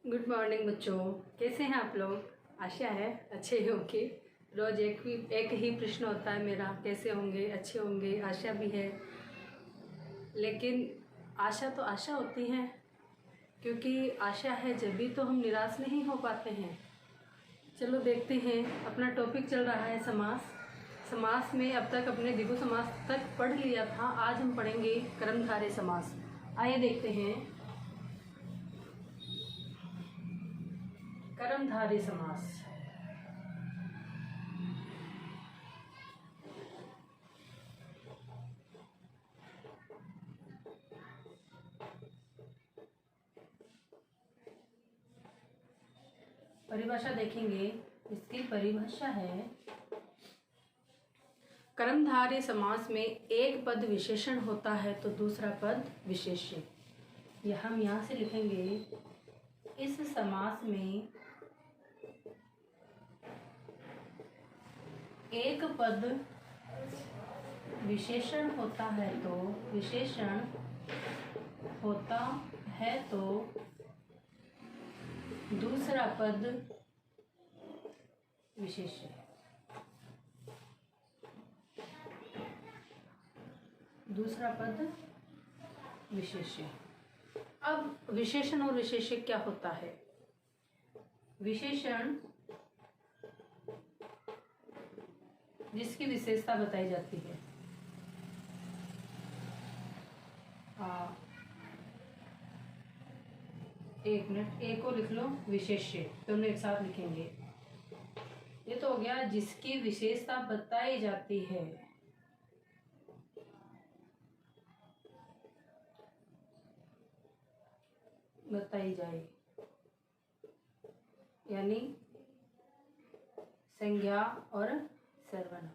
Good morning बच्चों, कैसे हैं आप लोग। आशा है अच्छे ही होंगे। रोज़ एक ही प्रश्न होता है मेरा, कैसे होंगे, अच्छे होंगे। आशा भी है, लेकिन आशा तो आशा होती है, क्योंकि आशा है जब भी तो हम निराश नहीं हो पाते हैं। चलो देखते हैं, अपना टॉपिक चल रहा है समास। समास में अब तक अपने द्विगु समास तक पढ़ लिया था, आज हम पढ़ेंगे कर्मधारय समास। आइए देखते हैं कर्मधारय समास। परिभाषा देखेंगे, इसकी परिभाषा है कर्मधारय समास में एक पद विशेषण होता है तो दूसरा पद विशेष्य। यह हम यहाँ से लिखेंगे, इस समास में एक पद विशेषण होता है तो दूसरा पद विशेष्य। अब विशेषण और विशेष्य क्या होता है। विशेषण जिसकी विशेषता बताई जाती है। एक मिनट, एक को लिख लो, विशेष्य दोनों एक साथ लिखेंगे। ये तो हो गया जिसकी विशेषता बताई जाती है। बताई जाए यानी संज्ञा और सर्वनाम।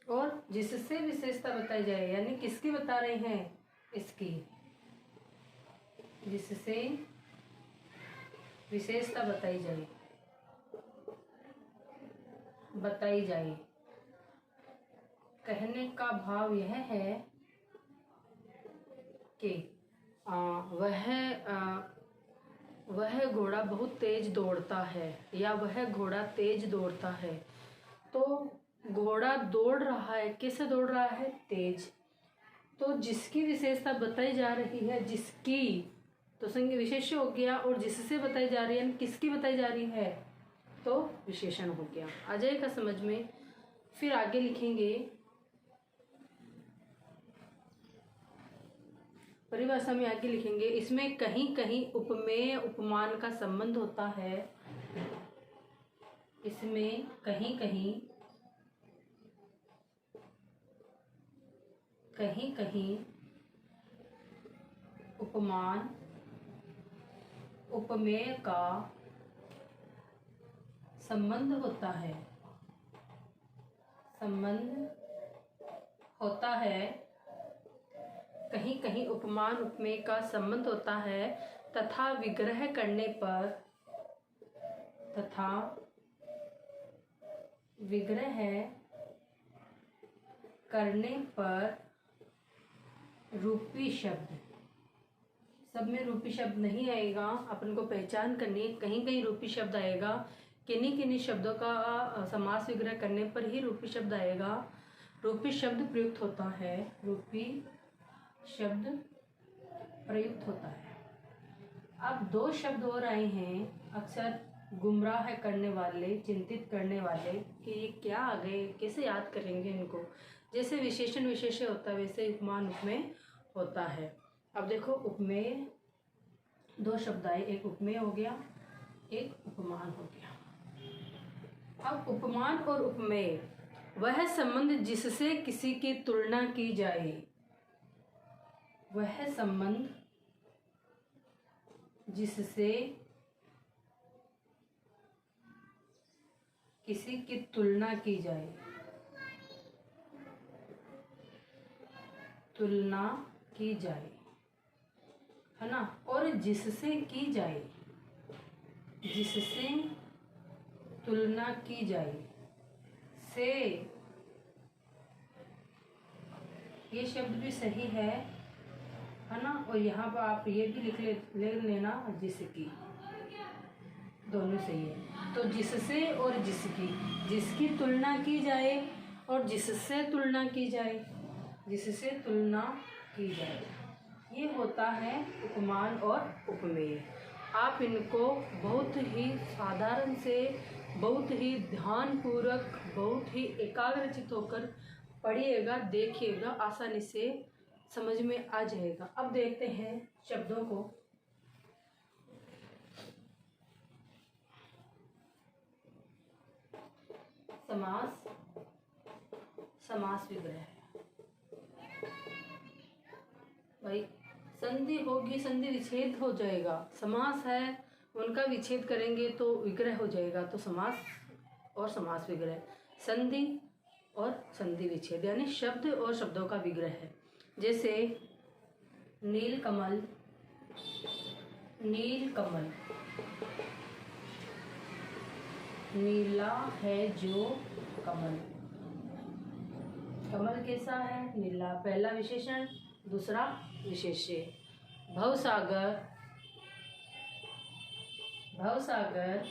और जिससे विशेषता बताई जाए यानी किसकी बता रहे हैं, इसकी। जिससे विशेषता बताई जाए। कहने का भाव यह है कि वह घोड़ा बहुत तेज दौड़ता है या वह घोड़ा तेज दौड़ता है। तो घोड़ा दौड़ रहा है, कैसे दौड़ रहा है, तेज। तो जिसकी विशेषता बताई जा रही है, जिसकी, तो संज्ञा विशेष्य हो गया, और जिससे बताई जा रही है किसकी बताई जा रही है तो विशेषण हो गया। आ जाएगा समझ में। फिर आगे लिखेंगे, परिभाषा में आगे लिखेंगे, इसमें कहीं कहीं उपमेय उपमान का संबंध होता है। इसमें कहीं कहीं उपमान उपमेय का संबंध होता है। कहीं कहीं उपमान उपमेय का संबंध होता है तथा विग्रह करने पर रूपी शब्द, सब में रूपी शब्द नहीं आएगा, अपन को पहचान करनी है। कहीं कहीं रूपी शब्द आएगा, किन्हीं किन्हीं शब्दों का समास विग्रह करने पर ही रूपी शब्द आएगा। रूपी शब्द प्रयुक्त होता है। अब दो शब्द और आए हैं, अक्सर गुमराह करने वाले, चिंतित करने वाले कि ये क्या आ गए, कैसे याद करेंगे इनको। जैसे विशेषण विशेष्य होता है वैसे उपमान उपमेय होता है। अब देखो, उपमेय दो शब्द आए, एक उपमेय हो गया, एक उपमान हो गया। अब उपमान और उपमेय वह संबंध जिससे किसी की तुलना की जाए। वह संबंध जिससे किसी की तुलना की जाए। है ना। और जिससे की जाए, जिससे तुलना की जाए से, ये शब्द भी सही है है ना। और यहाँ पर आप ये भी ले लेना जिसकी, दोनों सही है। तो जिससे और जिसकी, जिसकी तुलना की जाए और जिससे तुलना की जाए, जिससे तुलना की जाए, ये होता है उपमान और उपमेय। आप इनको बहुत ही साधारण से, बहुत ही ध्यानपूर्वक, बहुत ही एकाग्रचित होकर पढ़िएगा, देखिएगा, आसानी से समझ में आ जाएगा। अब देखते हैं शब्दों को। समास, समास विग्रह। भाई संधि होगी, संधि विच्छेद हो जाएगा। समास है, उनका विच्छेद करेंगे तो विग्रह हो जाएगा। तो समास और समास विग्रह, संधि और संधि विच्छेद, यानी शब्द और शब्दों का विग्रह है। जैसे नील कमल, नील कमल, नीला है जो कमल, कमल कैसा है, नीला, पहला विशेषण, दूसरा विशेष्य। भवसागर, भवसागर,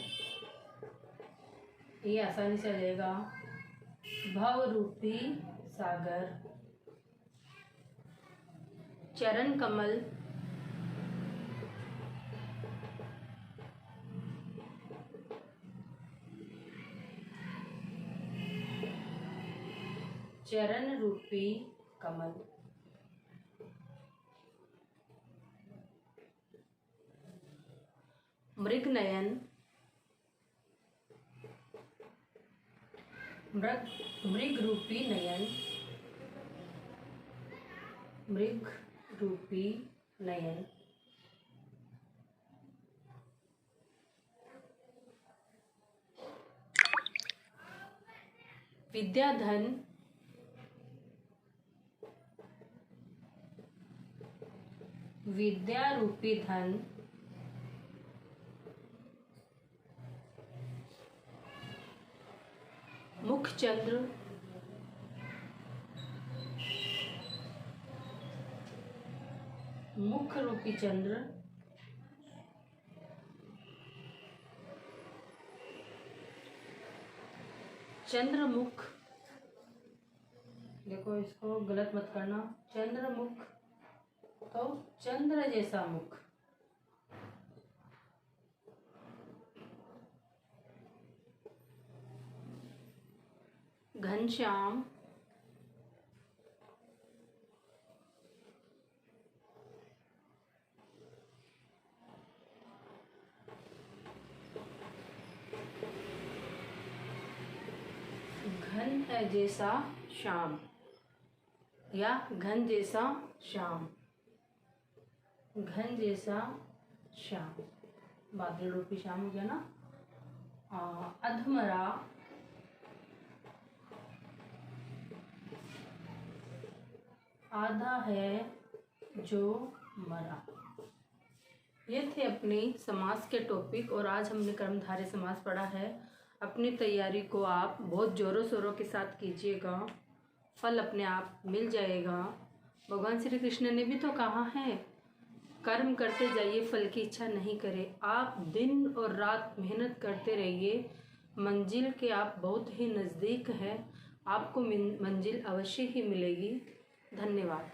ये आसानी से आ जाएगा, भव रूपी सागर। चरण कमल, चरण रूपी कमल। मृग नयन, मृग रूपी नयन, मृग रूपी नयन। विद्याधन, विद्या रूपी धन। मुखचंद्र, मुख रूपी चंद्र। चंद्रमुख, देखो इसको गलत मत करना, चंद्रमुख तो चंद्र जैसा मुख। घनश्याम, घन है जैसा श्याम, या घन जैसा श्याम, घन जैसा श्याम, बादल रूपी श्याम हो गया ना। अधमरा, आधा है जो मरा। ये थे अपनी समास के टॉपिक, और आज हमने कर्मधारय समास पढ़ा है। अपनी तैयारी को आप बहुत जोरों शोरों के साथ कीजिएगा, फल अपने आप मिल जाएगा। भगवान श्री कृष्ण ने भी तो कहा है, कर्म करते जाइए, फल की इच्छा नहीं करें। आप दिन और रात मेहनत करते रहिए, मंजिल के आप बहुत ही नज़दीक हैं, आपको मंजिल अवश्य ही मिलेगी। धन्यवाद।